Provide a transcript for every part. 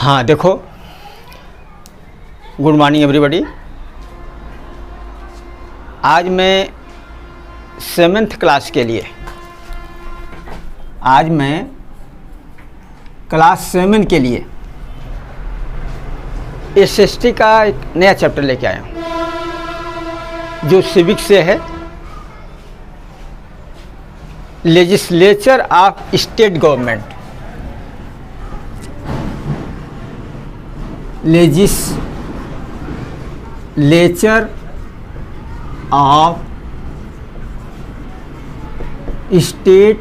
हाँ देखो, good morning everybody. आज मैं 7th क्लास के लिए क्लास 7 के लिए एसएसटी का एक नया चैप्टर लेके आया हूँ जो सिविक से है। Legislature of state government, legislature of state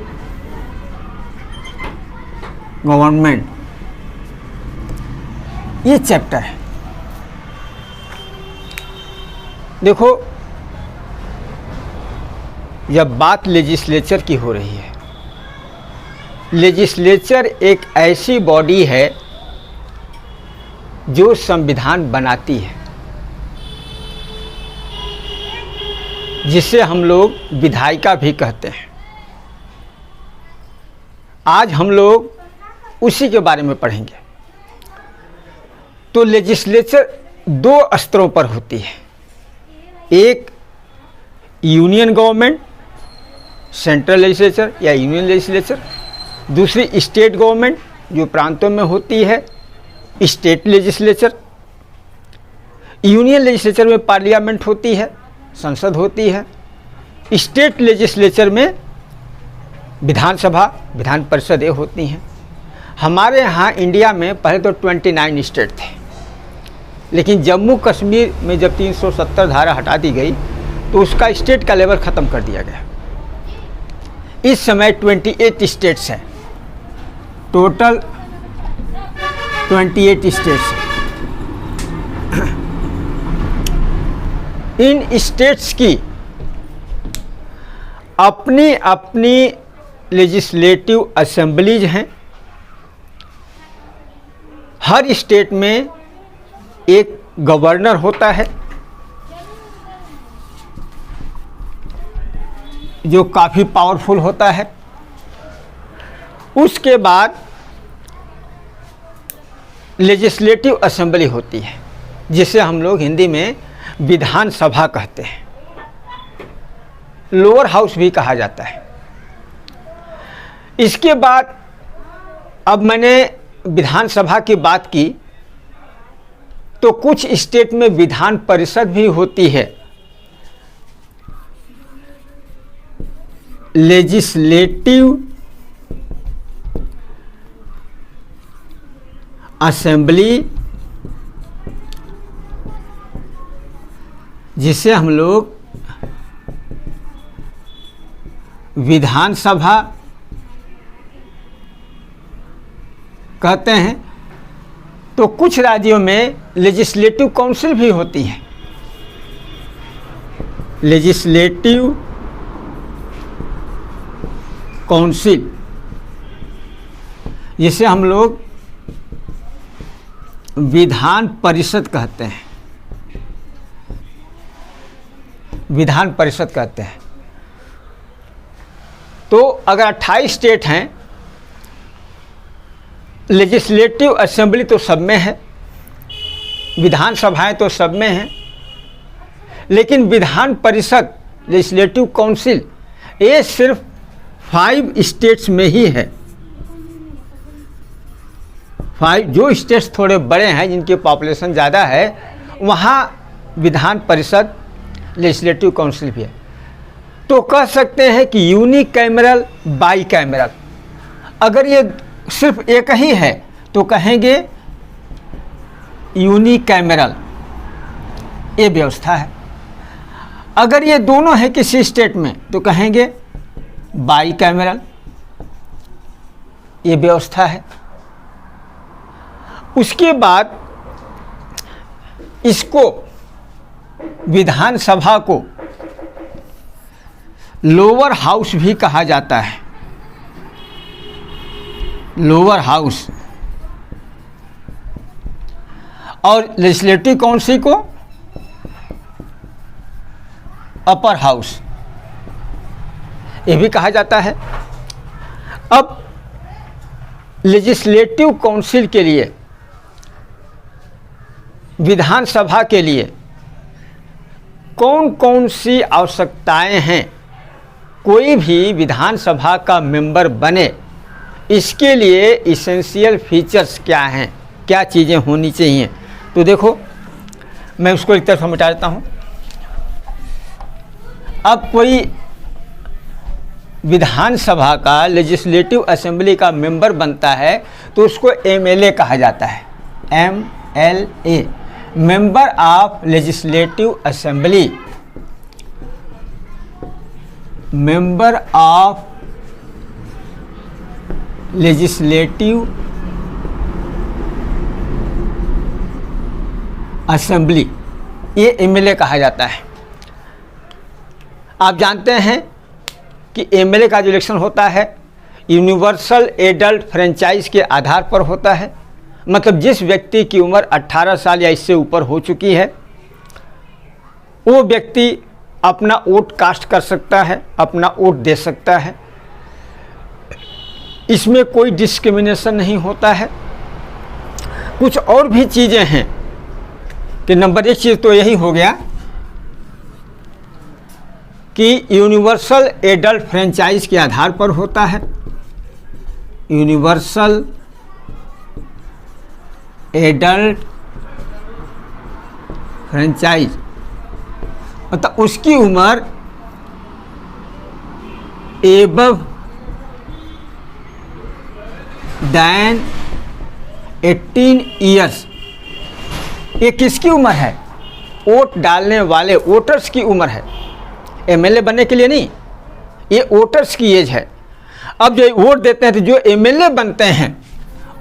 government, ये चैप्टर है। देखो, जब बात लेजिस्लेचर की हो रही है, लेजिस्लेचर एक ऐसी बॉडी है जो संविधान बनाती है, जिसे हम लोग विधायिका भी कहते हैं। आज हम लोग उसी के बारे में पढ़ेंगे। तो लेजिस्लेचर 2 स्तरों पर होती है, एक यूनियन गवर्नमेंट सेंट्रल लेजिस्लेचर या यूनियन लेजिस्लेचर, दूसरी स्टेट गवर्नमेंट जो प्रांतों में होती है स्टेट लेजिस्लेचर। यूनियन लेजिस्लेचर में पार्लियामेंट होती है, संसद होती है। स्टेट लेजिस्लेचर में विधानसभा विधान परिषदें होती हैं। हमारे यहाँ इंडिया में पहले तो 29 स्टेट थे, लेकिन जम्मू कश्मीर में जब 370 धारा हटा दी गई तो उसका स्टेट का लेवल ख़त्म कर दिया गया। इस समय 28 स्टेट्स हैं, टोटल 28 स्टेट्स हैं। इन स्टेट्स की अपनी अपनी लेजिस्लेटिव असेंबलीज हैं। हर स्टेट में एक गवर्नर होता है जो काफ़ी पावरफुल होता है। उसके बाद लेजिस्लेटिव असेंबली होती है, जिसे हम लोग हिंदी में विधानसभा कहते हैं, लोअर हाउस भी कहा जाता है। इसके बाद अब मैंने विधानसभा की बात की तो कुछ स्टेट में विधान परिषद भी होती है। लेजिस्लेटिव असेंबली, जिसे हम लोग विधानसभा कहते हैं। तो कुछ राज्यों में लेजिस्लेटिव काउंसिल भी होती है। लेजिस्लेटिव काउंसिल, जिसे हम लोग विधान परिषद कहते हैं, विधान परिषद कहते हैं। तो अगर 28 स्टेट हैं, लेजिस्लेटिव असेंबली तो सब में है, विधानसभाएं तो सब में हैं, लेकिन विधान परिषद लेजिस्लेटिव काउंसिल ये सिर्फ 5 स्टेट्स में ही है। 5 जो स्टेट्स थोड़े बड़े हैं, जिनकी पॉपुलेशन ज़्यादा है, वहाँ विधान परिषद लेजिस्लेटिव काउंसिल भी है। तो कह सकते हैं कि यूनिकैमरल बाई कैमरल। अगर ये सिर्फ एक ही है तो कहेंगे यूनिकैमरल, ये व्यवस्था है। अगर ये दोनों है किसी स्टेट में तो कहेंगे बाई कैमरल, ये व्यवस्था है। उसके बाद इसको विधानसभा को लोअर हाउस भी कहा जाता है, लोअर हाउस। और लेजिस्लेटिव काउंसिल को अपर हाउस ये भी कहा जाता है। अब लेजिस्लेटिव काउंसिल के लिए विधानसभा के लिए कौन कौन सी आवश्यकताएं हैं, कोई भी विधानसभा का मेंबर बने, इसके लिए इसेंशियल फीचर्स क्या हैं, क्या चीज़ें होनी चाहिए। तो देखो मैं उसको एक तरफ मिटा देता हूँ। अब कोई विधानसभा का, लेजिस्लेटिव असेंबली का मेंबर बनता है तो उसको एमएलए कहा जाता है। MLA, member of legislative assembly, member of legislative assembly, ये एमएलए कहा जाता है। आप जानते हैं कि एमएलए का जो इलेक्शन होता है यूनिवर्सल एडल्ट फ्रेंचाइज के आधार पर होता है। मतलब जिस व्यक्ति की उम्र 18 साल या इससे ऊपर हो चुकी है वो व्यक्ति अपना वोट कास्ट कर सकता है, अपना वोट दे सकता है। इसमें कोई डिस्क्रिमिनेशन नहीं होता है। कुछ और भी चीज़ें हैं कि नंबर एक चीज़ तो यही हो गया कि यूनिवर्सल एडल्ट फ्रेंचाइज के आधार पर होता है। यूनिवर्सल एडल्ट फ्रेंचाइज मतलब उसकी उम्र एबव दैन 18 ईयर्स। ये किसकी उम्र है? वोट डालने वाले वोटर्स की उम्र है, एमएलए बनने के लिए नहीं। ये वोटर्स की एज है। अब जो वोट देते हैं तो जो एमएलए बनते हैं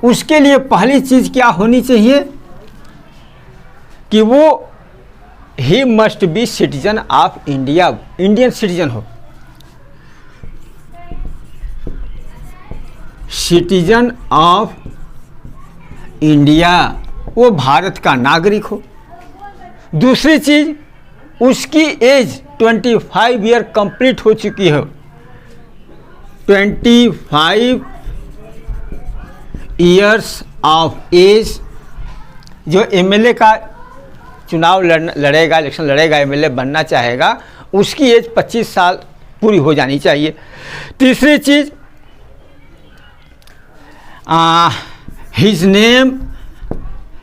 उसके लिए पहली चीज़ क्या होनी चाहिए कि वो he must be citizen of India, Indian citizen हो, सिटीजन ऑफ इंडिया, वो भारत का नागरिक हो। दूसरी चीज उसकी एज 25 ईयर कंप्लीट हो चुकी हो, 25 ईयर्स ऑफ एज। जो एमएलए का चुनाव लड़ेगा, इलेक्शन लड़ेगा, एमएलए बनना चाहेगा, उसकी एज 25 साल पूरी हो जानी चाहिए। तीसरी चीज हिज नेम,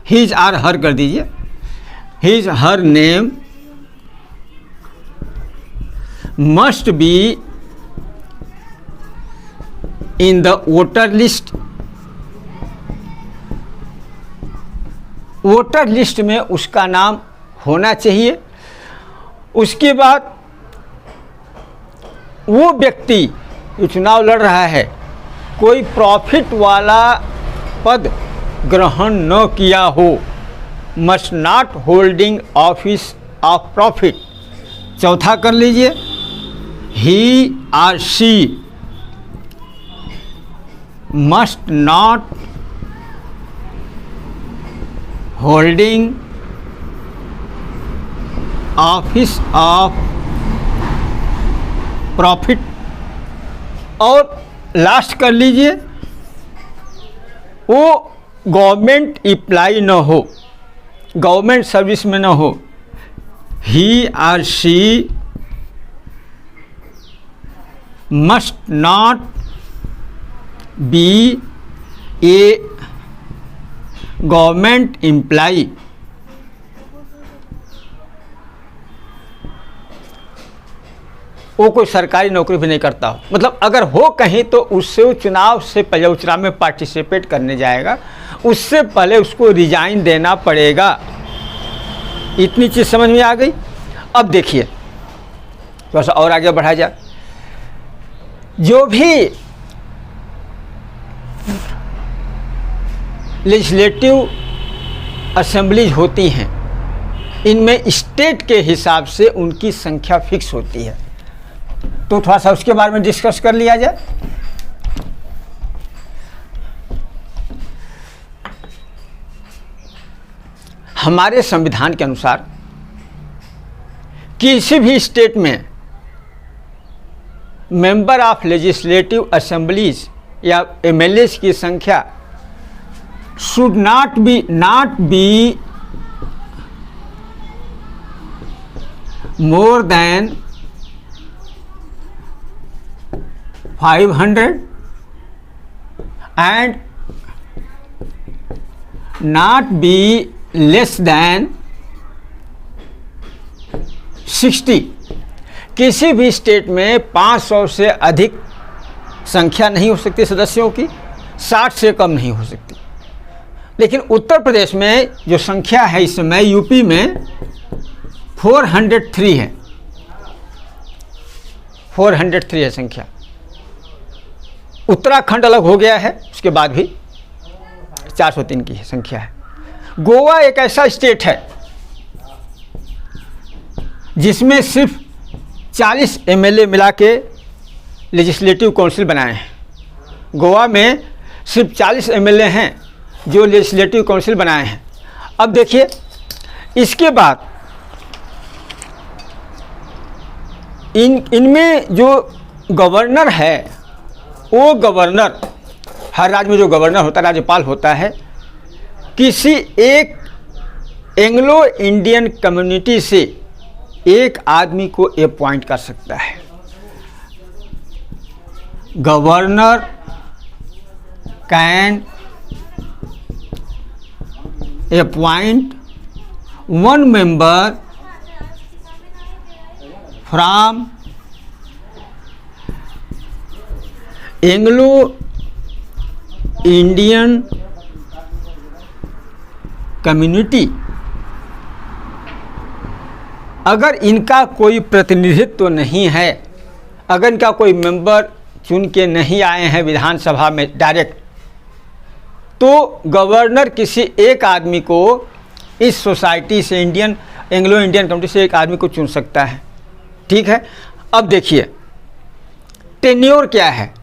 हिज आर हर कर दीजिए, his her name must be in the voter list. Voter list में उसका नाम होना चाहिए। उसके बाद वो व्यक्ति जो चुनाव लड़ रहा है कोई प्रॉफिट वाला पद ग्रहण न किया हो, must not holding office of profit. चौथा कर लीजिए, he or she must not holding office of profit. और लास्ट कर लीजिए, वो गवर्नमेंट एम्प्लॉय न हो, गवर्नमेंट सर्विस में न हो। He or she must not be a government employ. वो कोई सरकारी नौकरी भी नहीं करता हो, मतलब अगर हो कहीं तो उससे वो चुनाव से पहले, चुनाव में पार्टिसिपेट करने जाएगा उससे पहले उसको रिजाइन देना पड़ेगा। इतनी चीज़ समझ में आ गई। अब देखिए थोड़ा सा और आगे बढ़ा जाए। जो भी लेजिस्लेटिव असेंबलीज होती हैं इनमें स्टेट के हिसाब से उनकी संख्या फिक्स होती है, तो थोड़ा सा उसके बारे में डिस्कस कर लिया जाए। हमारे संविधान के अनुसार किसी भी स्टेट में मेंबर ऑफ लेजिस्लेटिव असेंबलीज या एमएलएस की संख्या should not be more than 500 and not be less than 60। किसी भी स्टेट में 500 से अधिक संख्या नहीं हो सकती सदस्यों की, 60 से कम नहीं हो सकती। लेकिन उत्तर प्रदेश में जो संख्या है इस समय यूपी में 403 है, 403 है संख्या। उत्तराखंड अलग हो गया है, उसके बाद भी 403 की संख्या है। गोवा एक ऐसा स्टेट है जिसमें सिर्फ 40 एमएलए मिला के लेजिस्लेटिव काउंसिल बनाए हैं। गोवा में सिर्फ 40 एमएलए हैं जो लेजिस्लेटिव काउंसिल बनाए हैं। अब देखिए इसके बाद इनमें जो गवर्नर है, वो गवर्नर, हर राज्य में जो गवर्नर होता है, राज्यपाल होता है, किसी एक एंग्लो इंडियन कम्युनिटी से एक आदमी को अपॉइंट कर सकता है। Governor can appoint one member from Anglo Indian community. अगर इनका कोई प्रतिनिधित्व तो नहीं है, अगर इनका कोई मेंबर चुन के नहीं आए हैं विधानसभा में डायरेक्ट, तो गवर्नर किसी एक आदमी को इस सोसाइटी से, एंग्लो इंडियन कम्युनिटी से एक आदमी को चुन सकता है। ठीक है। अब देखिए टेन्योर क्या है।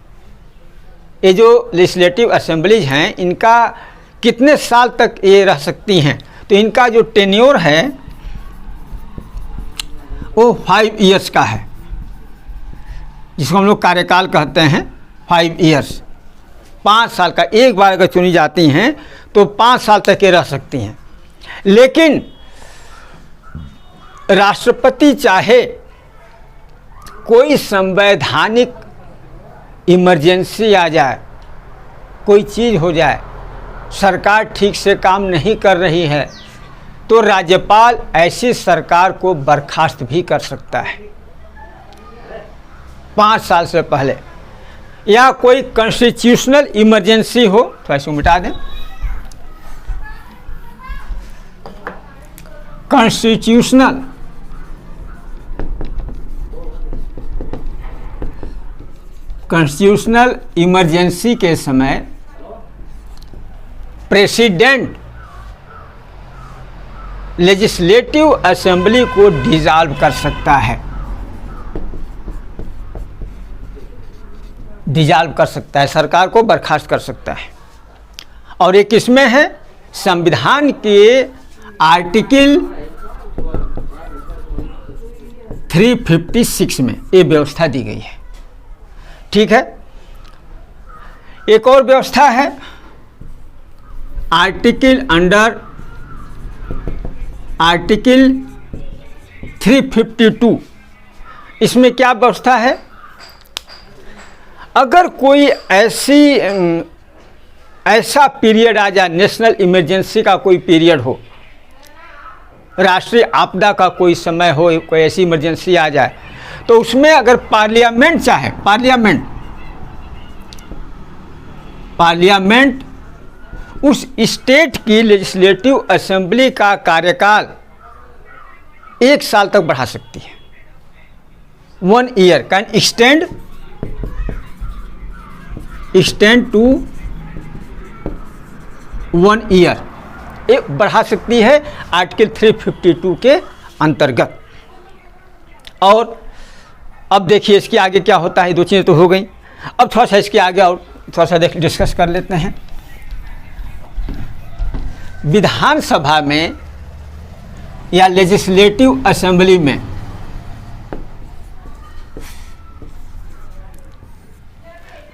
ये जो लेजिस्लेटिव असेंबलीज हैं इनका कितने साल तक ये रह सकती हैं, तो इनका जो टेन्योर है वो 5 ईयर्स का है, जिसको हम लोग कार्यकाल कहते हैं। 5 ईयर्स, 5 साल का। एक बार अगर चुनी जाती हैं तो 5 साल तक ये रह सकती हैं। लेकिन राष्ट्रपति चाहे कोई संवैधानिक इमरजेंसी आ जाए, कोई चीज़ हो जाए, सरकार ठीक से काम नहीं कर रही है, तो राज्यपाल ऐसी सरकार को बर्खास्त भी कर सकता है 5 साल से पहले। या कोई कॉन्स्टिट्यूशनल इमरजेंसी हो तो ऐसे मिटा दें। कॉन्स्टिट्यूशनल इमरजेंसी के समय प्रेसिडेंट लेजिस्लेटिव असेंबली को डिसॉल्व कर सकता है, डिसॉल्व कर सकता है, सरकार को बर्खास्त कर सकता है। और ये किसमें है? संविधान के आर्टिकल 356 में ये व्यवस्था दी गई है। ठीक है। एक और व्यवस्था है अंडर आर्टिकल 352। इसमें क्या व्यवस्था है? अगर कोई ऐसा पीरियड आ जाए, नेशनल इमरजेंसी का कोई पीरियड हो, राष्ट्रीय आपदा का कोई समय हो, कोई ऐसी इमरजेंसी आ जाए, तो उसमें अगर पार्लियामेंट चाहे, पार्लियामेंट उस स्टेट की लेजिस्लेटिव असेंबली का कार्यकाल 1 साल तक बढ़ा सकती है। 1 year can extend to 1 year, ये बढ़ा सकती है आर्टिकल 352 के अंतर्गत। और अब देखिए इसके आगे क्या होता है। 2 चीज़ें तो हो गई। अब थोड़ा सा इसके आगे और थोड़ा सा डिस्कस कर लेते हैं। विधानसभा में या लेजिस्लेटिव असेंबली में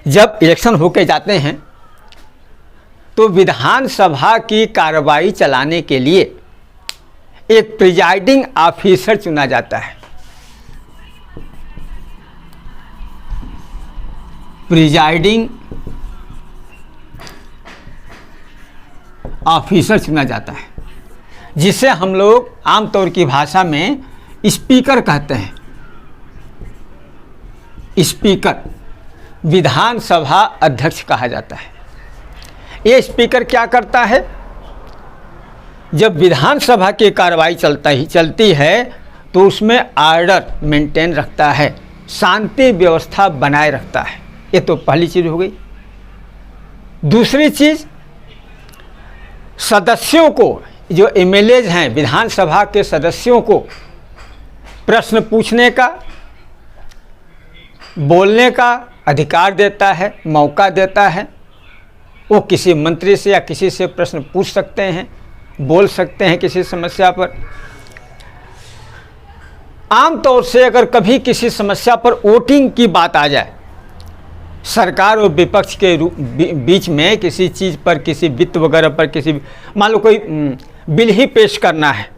जब इलेक्शन होके जाते हैं तो विधानसभा की कार्रवाई चलाने के लिए एक प्रिजाइडिंग ऑफिसर चुना जाता है। प्रिजाइडिंग ऑफिसर चुना जाता है, जिसे हम लोग आमतौर की भाषा में स्पीकर कहते हैं। स्पीकर विधानसभा अध्यक्ष कहा जाता है। ये स्पीकर क्या करता है? जब विधानसभा की कार्रवाई चलती है तो उसमें ऑर्डर मेंटेन रखता है, शांति व्यवस्था बनाए रखता है। ये तो पहली चीज़ हो गई। दूसरी चीज़, सदस्यों को, जो एमएलएज हैं, विधानसभा के सदस्यों को प्रश्न पूछने का, बोलने का अधिकार देता है, मौका देता है। वो किसी मंत्री से या किसी से प्रश्न पूछ सकते हैं, बोल सकते हैं किसी समस्या पर। आमतौर से अगर कभी किसी समस्या पर वोटिंग की बात आ जाए, सरकार और विपक्ष के बीच में किसी चीज़ पर, किसी वित्त वगैरह पर, किसी, मान लो कोई बिल ही पेश करना है,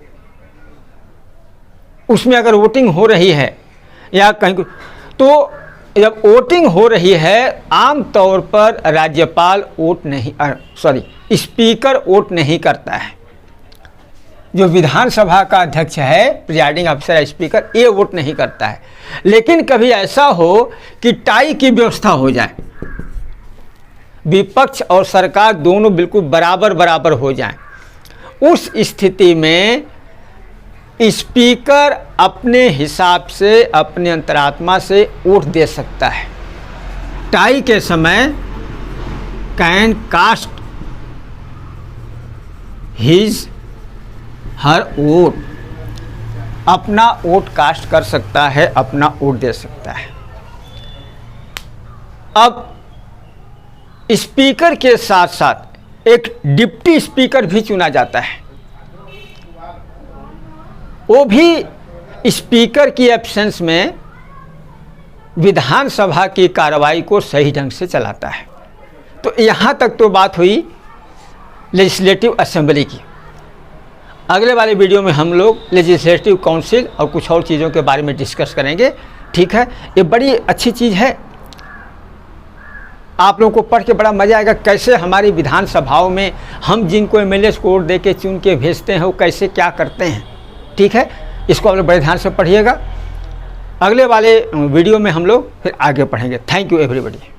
उसमें अगर वोटिंग हो रही है या कहीं, तो जब वोटिंग हो रही है, आम तौर पर राज्यपाल स्पीकर वोट नहीं करता है। जो विधानसभा का अध्यक्ष है, प्रिजाइडिंग ऑफिसर है, स्पीकर, ये वोट नहीं करता है। लेकिन कभी ऐसा हो कि टाई की व्यवस्था हो जाए, विपक्ष और सरकार दोनों बिल्कुल बराबर बराबर हो जाएं, उस स्थिति में स्पीकर अपने हिसाब से, अपने अंतरात्मा से वोट दे सकता है। टाई के समय can cast his her vote, अपना वोट कास्ट कर सकता है, अपना वोट दे सकता है। अब स्पीकर के साथ साथ एक डिप्टी स्पीकर भी चुना जाता है। वो भी स्पीकर की एब्सेंस में विधानसभा की कार्रवाई को सही ढंग से चलाता है। तो यहाँ तक तो बात हुई लेजिस्लेटिव असेंबली की। अगले वाले वीडियो में हम लोग लेजिस्लेटिव काउंसिल और कुछ और चीज़ों के बारे में डिस्कस करेंगे। ठीक है, ये बड़ी अच्छी चीज़ है, आप लोगों को पढ़ के बड़ा मज़ा आएगा। कैसे हमारी विधानसभाओं में हम जिनको एमएलए को वोट दे के चुन के भेजते हैं, वो कैसे क्या करते हैं। ठीक है, इसको आप लोग बड़े ध्यान से पढ़िएगा। अगले वाले वीडियो में हम लोग फिर आगे पढ़ेंगे। Thank you everybody.